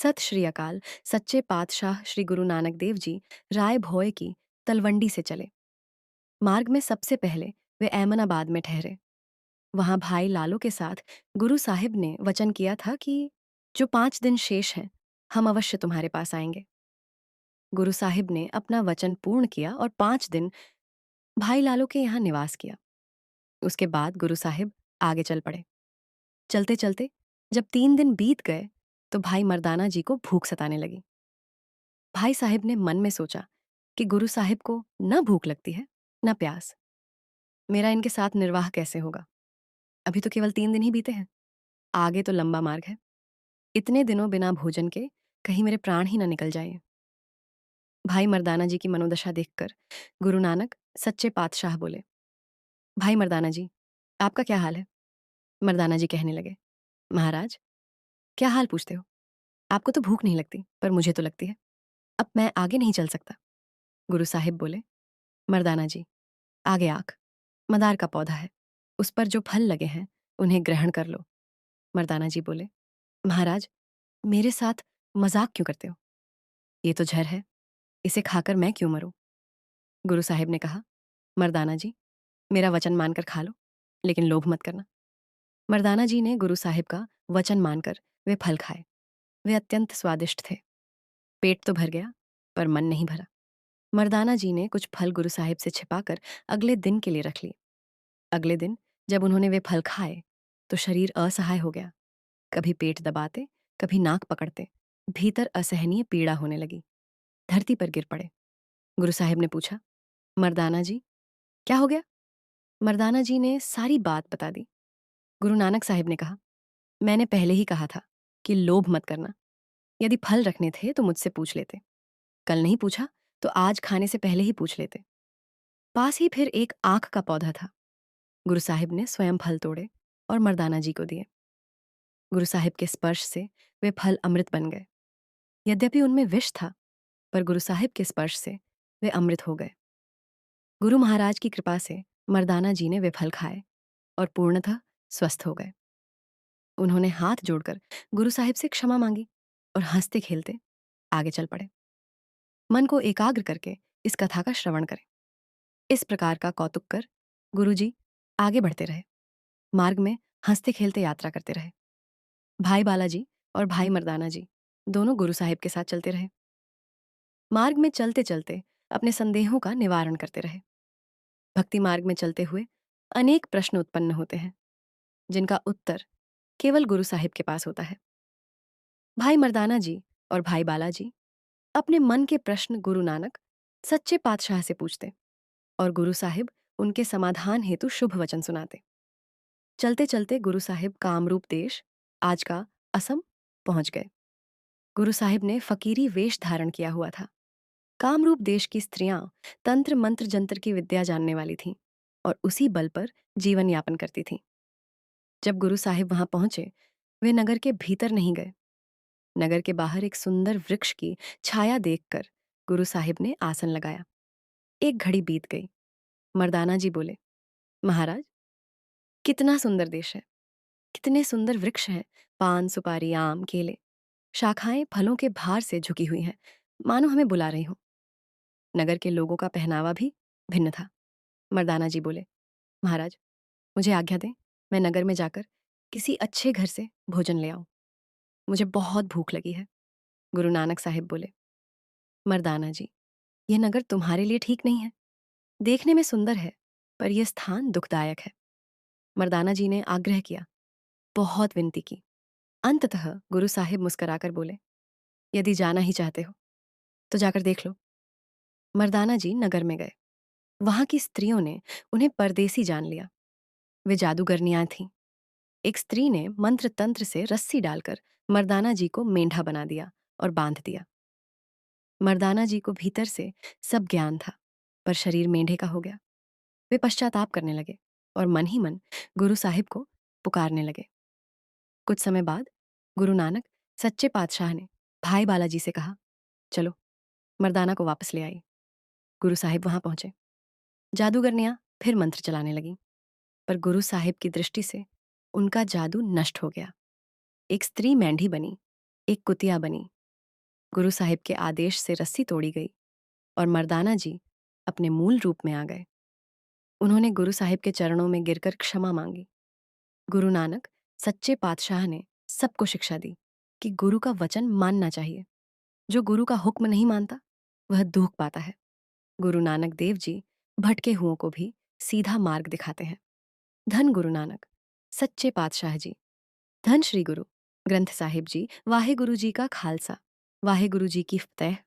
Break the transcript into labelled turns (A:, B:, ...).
A: सत श्री अकाल। सच्चे पातशाह श्री गुरु नानक देव जी राय भोय की तलवंडी से चले। मार्ग में सबसे पहले वे ऐमनाबाद में ठहरे। वहां भाई लालो के साथ गुरु साहिब ने वचन किया था कि जो 5 दिन शेष हैं, हम अवश्य तुम्हारे पास आएंगे। गुरु साहिब ने अपना वचन पूर्ण किया और 5 दिन भाई लालो के यहाँ निवास किया। उसके बाद गुरु साहिब आगे चल पड़े। चलते चलते जब 3 दिन बीत गए तो भाई मर्दाना जी को भूख सताने लगी। भाई साहिब ने मन में सोचा कि गुरु साहिब को न भूख लगती है न प्यास। मेरा इनके साथ निर्वाह कैसे होगा? अभी तो केवल 3 दिन ही बीते हैं, आगे तो लंबा मार्ग है। इतने दिनों बिना भोजन के कहीं मेरे प्राण ही न निकल जाए। भाई मर्दाना जी की मनोदशा देखकर गुरु नानक सच्चे पातशाह बोले, भाई मर्दाना जी, आपका क्या हाल है? मर्दाना जी कहने लगे, महाराज, क्या हाल पूछते हो? आपको तो भूख नहीं लगती, पर मुझे तो लगती है। अब मैं आगे नहीं चल सकता। गुरु साहिब बोले, मर्दाना जी, आगे आख, मदार का पौधा है, उस पर जो फल लगे हैं उन्हें ग्रहण कर लो। मर्दाना जी बोले, महाराज, मेरे साथ मजाक क्यों करते हो? ये तो जहर है, इसे खाकर मैं क्यों मरूं? गुरु साहिब ने कहा, मर्दाना जी, मेरा वचन मानकर खा लो, लेकिन लोभ मत करना। मर्दाना जी ने गुरु साहिब का वचन मानकर वे फल खाए। वे अत्यंत स्वादिष्ट थे। पेट तो भर गया, पर मन नहीं भरा। मर्दाना जी ने कुछ फल गुरु साहिब से छिपाकर अगले दिन के लिए रख लिए। अगले दिन जब उन्होंने वे फल खाए तो शरीर असहाय हो गया। कभी पेट दबाते, कभी नाक पकड़ते, भीतर असहनीय पीड़ा होने लगी। धरती पर गिर पड़े। गुरु साहिब ने पूछा, मर्दाना जी, क्या हो गया? मर्दाना जी ने सारी बात बता दी। गुरु नानक साहिब ने कहा, मैंने पहले ही कहा था कि लोभ मत करना। यदि फल रखने थे तो मुझसे पूछ लेते। कल नहीं पूछा तो आज खाने से पहले ही पूछ लेते। पास ही फिर एक आंख का पौधा था। गुरु साहिब ने स्वयं फल तोड़े और मर्दाना जी को दिए। गुरु साहिब के स्पर्श से वे फल अमृत बन गए। यद्यपि उनमें विष था, पर गुरु साहिब के स्पर्श से वे अमृत हो गए। गुरु महाराज की कृपा से मर्दाना जी ने वे फल खाए और पूर्णतः स्वस्थ हो गए। उन्होंने हाथ जोड़कर गुरु साहिब से क्षमा मांगी और हंसते खेलते आगे चल पड़े। मन को एकाग्र करके इस कथा का श्रवण करें। इस प्रकार का कौतुक कर गुरुजी आगे बढ़ते रहे। मार्ग में हंसते खेलते यात्रा करते रहे। भाई बालाजी और भाई मर्दाना जी दोनों गुरु साहिब के साथ चलते रहे। मार्ग में चलते चलते अपने संदेहों का निवारण करते रहे। भक्ति मार्ग में चलते हुए अनेक प्रश्न उत्पन्न होते हैं, जिनका उत्तर केवल गुरु साहिब के पास होता है। भाई मर्दाना जी और भाई बालाजी अपने मन के प्रश्न गुरु नानक सच्चे पातशाह से पूछते और गुरु साहिब उनके समाधान हेतु शुभ वचन सुनाते। चलते चलते गुरु साहिब कामरूप देश, आज का असम, पहुंच गए। गुरु साहिब ने फकीरी वेश धारण किया हुआ था। कामरूप देश की स्त्रियां तंत्र मंत्र जंत्र की विद्या जानने वाली थीं और उसी बल पर जीवन यापन करती थीं। जब गुरु साहिब वहां पहुंचे, वे नगर के भीतर नहीं गए। नगर के बाहर एक सुंदर वृक्ष की छाया देखकर गुरु साहिब ने आसन लगाया। एक घड़ी बीत गई। मर्दाना जी बोले, महाराज, कितना सुंदर देश है, कितने सुंदर वृक्ष हैं, पान, सुपारी, आम, केले। शाखाएं फलों के भार से झुकी हुई हैं, मानो हमें बुला रही हो। नगर के लोगों का पहनावा भी भिन्न था। मर्दाना जी बोले, महाराज, मुझे आज्ञा दें, मैं नगर में जाकर किसी अच्छे घर से भोजन ले आऊं। मुझे बहुत भूख लगी है। गुरु नानक साहिब बोले, मर्दाना जी, यह नगर तुम्हारे लिए ठीक नहीं है। देखने में सुंदर है, पर यह स्थान दुखदायक है। मर्दाना जी ने आग्रह किया, बहुत विनती की। अंततः गुरु साहिब मुस्कुराकर बोले, यदि जाना ही चाहते हो तो जाकर देख लो। मर्दाना जी नगर में गए। वहां की स्त्रियों ने उन्हें परदेसी जान लिया। वे जादूगरनियां थीं। एक स्त्री ने मंत्र तंत्र से रस्सी डालकर मर्दाना जी को मेंढा बना दिया और बांध दिया। मर्दाना जी को भीतर से सब ज्ञान था, पर शरीर मेंढे का हो गया। वे पश्चाताप करने लगे और मन ही मन गुरु साहिब को पुकारने लगे। कुछ समय बाद गुरु नानक सच्चे पातशाह ने भाई बालाजी से कहा, चलो, मर्दाना को वापस ले आई। गुरु साहिब वहां पहुंचे। जादूगरनियां फिर मंत्र चलाने लगी, पर गुरु साहिब की दृष्टि से उनका जादू नष्ट हो गया। एक स्त्री मेंढी बनी, एक कुतिया बनी, गुरु साहिब के आदेश से रस्सी तोड़ी गई और मर्दाना जी अपने मूल रूप में आ गए। उन्होंने गुरु साहिब के चरणों में गिरकर क्षमा मांगी। गुरु नानक सच्चे पातशाह ने सबको शिक्षा दी कि गुरु का वचन मानना चाहिए। जो गुरु का हुक्म नहीं मानता वह दुख पाता है। गुरु नानक देव जी भटके हुओं को भी सीधा मार्ग दिखाते हैं। धन गुरु नानक सच्चे पातशाह जी। धन श्री गुरु ग्रंथ साहिब जी। वाहे गुरु जी का खालसा, वाहे गुरु जी की फतेह।